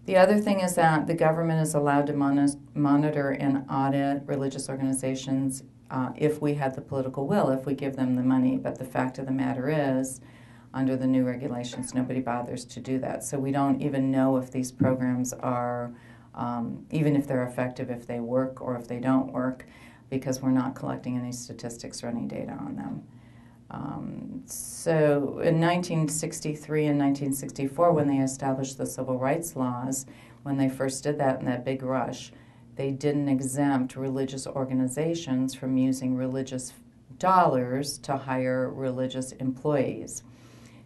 The other thing is that the government is allowed to monitor and audit religious organizations if we have the political will, if we give them the money. But the fact of the matter is, under the new regulations, nobody bothers to do that. So we don't even know if these programs are, even if they're effective, if they work or if they don't work, because we're not collecting any statistics or any data on them. So in 1963 and 1964, when they established the civil rights laws, when they first did that in that big rush, they didn't exempt religious organizations from using religious dollars to hire religious employees.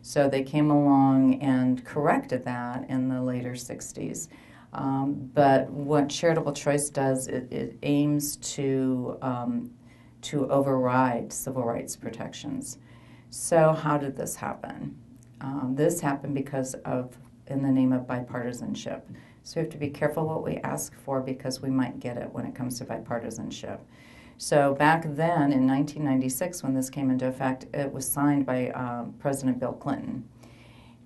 So they came along and corrected that in the later 60s. But what Charitable Choice does, it aims to override civil rights protections. So how did this happen? This happened because of, in the name of bipartisanship. So we have to be careful what we ask for because we might get it when it comes to bipartisanship. So back then in 1996 when this came into effect, it was signed by President Bill Clinton.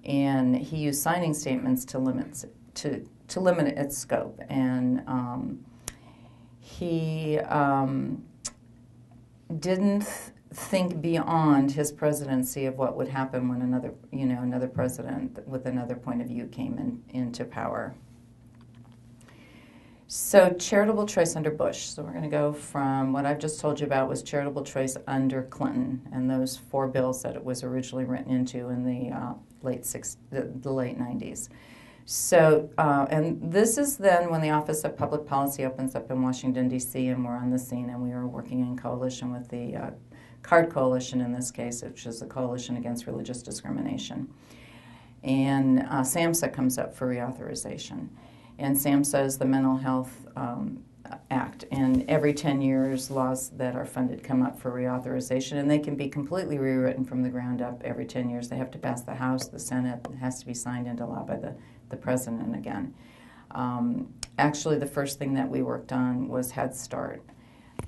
And he used signing statements to limit its scope. And he didn't think beyond his presidency of what would happen when another president with another point of view came into power. So charitable choice under Bush. So we're going to go from what I've just told you about was charitable choice under Clinton and those 4 bills that it was originally written into in the late 90s. So, and this is then when the Office of Public Policy opens up in Washington, D.C., and we're on the scene, and we are working in coalition with the CARD Coalition in this case, which is the Coalition Against Religious Discrimination. And SAMHSA comes up for reauthorization. And SAMHSA is the Mental Health Act. And every 10 years, laws that are funded come up for reauthorization, and they can be completely rewritten from the ground up every 10 years. They have to pass the House, the Senate, it has to be signed into law by the President again. Actually, the first thing that we worked on was Head Start.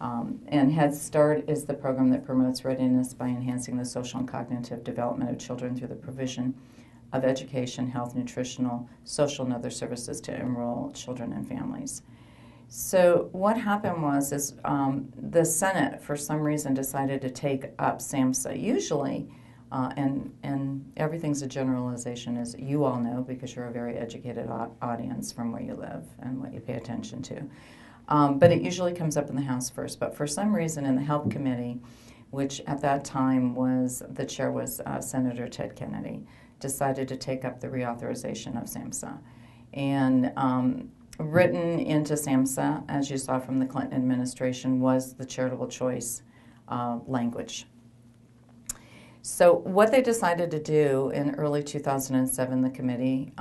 And Head Start is the program that promotes readiness by enhancing the social and cognitive development of children through the provision of education, health, nutritional, social, and other services to enroll children and families. So what happened was the Senate, for some reason, decided to take up SAMHSA. Usually, and everything's a generalization, as you all know, because you're a very educated audience from where you live and what you pay attention to. But it usually comes up in the House first. But for some reason, in the Help Committee, which at that time was, the chair was Senator Ted Kennedy, decided to take up the reauthorization of SAMHSA. And written into SAMHSA, as you saw from the Clinton administration, was the charitable choice language. So what they decided to do in early 2007, the committee,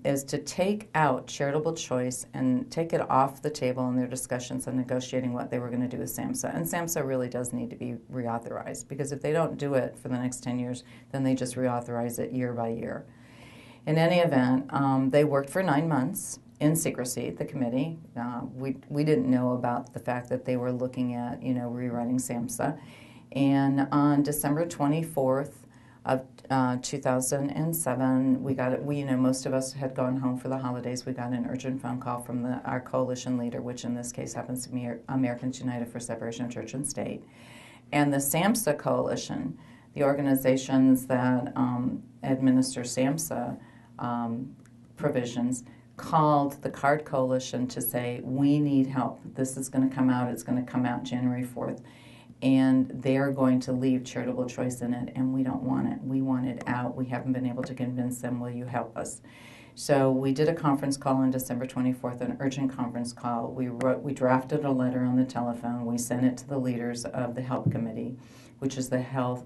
is to take out charitable choice and take it off the table in their discussions on negotiating what they were going to do with SAMHSA. And SAMHSA really does need to be reauthorized, because if they don't do it for the next 10 years, then they just reauthorize it year by year. In any event, they worked for 9 months in secrecy, the committee. We didn't know about the fact that they were looking at, rewriting SAMHSA. And on December 24th of 2007, we got it. Most of us had gone home for the holidays. We got an urgent phone call from our coalition leader, which in this case happens to be Americans United for Separation of Church and State. And the SAMHSA coalition, the organizations that administer SAMHSA provisions, called the CARD Coalition to say, we need help. This is going to come out. It's going to come out January 4th. And they're going to leave charitable choice in it, and we don't want it. We want it out. We haven't been able to convince them. Will you help us? So we did a conference call on December 24th, an urgent conference call. We drafted a letter on the telephone. We sent it to the leaders of the Help Committee, which is the Health,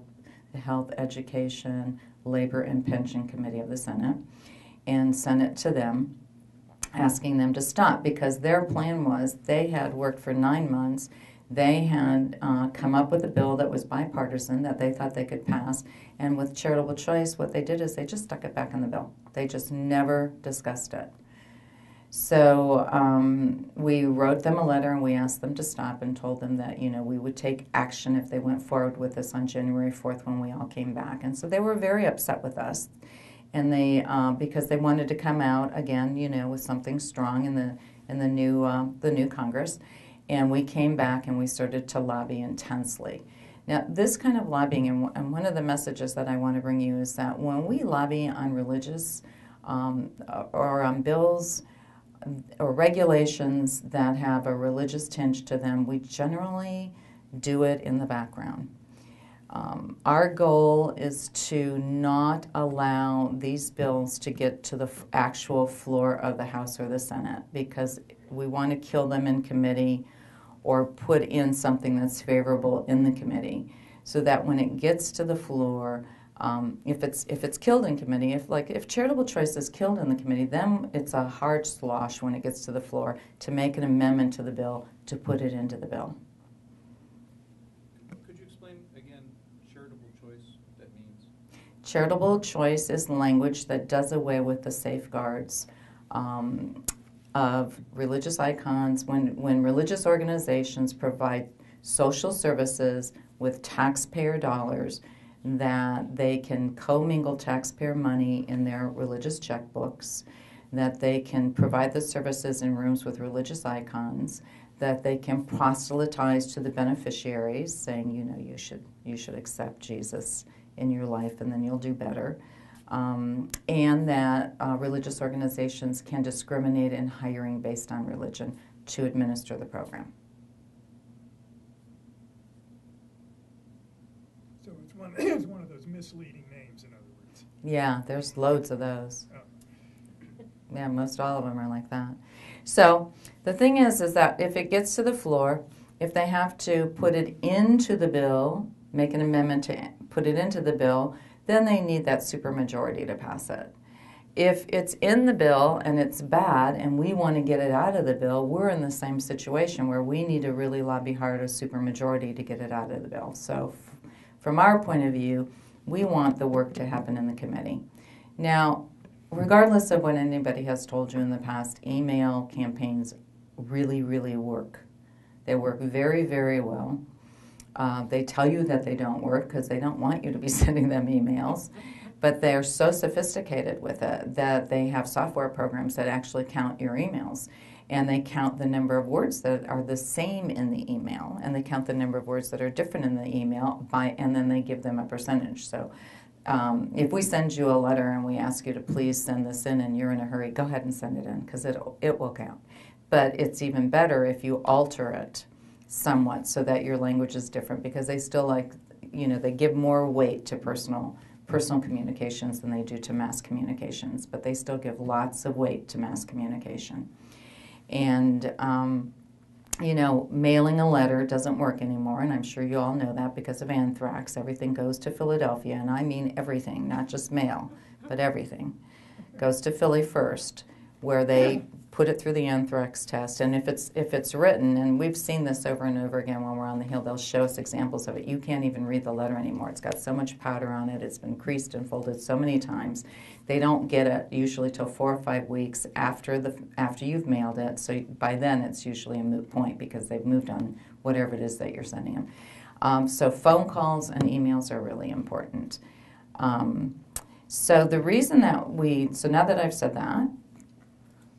Education, Labor, and Pension Committee of the Senate, and sent it to them, asking them to stop, because their plan was they had worked for 9 months. They had come up with a bill that was bipartisan that they thought they could pass, and with charitable choice, what they did is they just stuck it back in the bill. They just never discussed it. So we wrote them a letter and we asked them to stop and told them that, you know, we would take action if they went forward with this on January 4th when we all came back. And so they were very upset with us. And they, because they wanted to come out again, you know, with something strong in the new Congress. And we came back and we started to lobby intensely. Now, this kind of lobbying, and one of the messages that I want to bring you is that when we lobby on religious or on bills or regulations that have a religious tinge to them, we generally do it in the background. Our goal is to not allow these bills to get to the actual floor of the House or the Senate, because we want to kill them in committee or put in something that's favorable in the committee, so that when it gets to the floor, if it's killed in committee, if charitable choice is killed in the committee, then it's a hard slosh when it gets to the floor to make an amendment to the bill to put it into the bill. Could you explain again charitable choice, what that means? Charitable choice is language that does away with the safeguards of religious icons when religious organizations provide social services with taxpayer dollars, that they can commingle taxpayer money in their religious checkbooks, that they can provide the services in rooms with religious icons, that they can proselytize to the beneficiaries, saying, you know, you should accept Jesus in your life and then you'll do better, and that religious organizations can discriminate in hiring based on religion to administer the program. So it's one of those misleading names, in other words. Yeah, there's loads of those. Oh. Yeah, most all of them are like that. So the thing is that if it gets to the floor, if they have to put it into the bill, make an amendment to put it into the bill, then they need that supermajority to pass it. If it's in the bill and it's bad and we want to get it out of the bill, we're in the same situation where we need to really lobby hard a supermajority to get it out of the bill. So from our point of view, we want the work to happen in the committee. Now, regardless of what anybody has told you in the past, email campaigns really, really work. They work very, very well. They tell you that they don't work because they don't want you to be sending them emails, but they're so sophisticated with it that they have software programs that actually count your emails, and they count the number of words that are the same in the email, and they count the number of words that are different in the email, and then they give them a percentage. So if we send you a letter and we ask you to please send this in and you're in a hurry, go ahead and send it in because it will count. But it's even better if you alter it somewhat so that your language is different, because they still they give more weight to personal communications than they do to mass communications, but they still give lots of weight to mass communication. And mailing a letter doesn't work anymore, and I'm sure you all know that because of anthrax. Everything goes to Philadelphia, and I mean everything, not just mail, but everything goes to Philly first, where they put it through the anthrax test. And if it's written, and we've seen this over and over again when we're on the Hill, they'll show us examples of it. You can't even read the letter anymore. It's got so much powder on it. It's been creased and folded so many times. They don't get it usually till 4 or 5 weeks after you've mailed it. So by then it's usually a moot point because they've moved on whatever it is that you're sending them. So phone calls and emails are really important. So the reason that now that I've said that,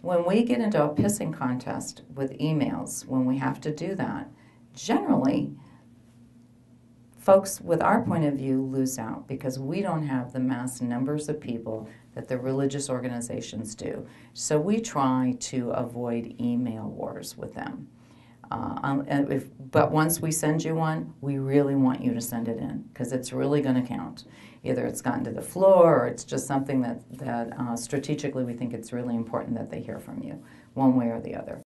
when we get into a pissing contest with emails, when we have to do that, generally, folks with our point of view lose out because we don't have the mass numbers of people that the religious organizations do. So we try to avoid email wars with them. But once we send you one, we really want you to send it in because it's really going to count. Either it's gotten to the floor or it's just something that strategically we think it's really important that they hear from you, one way or the other.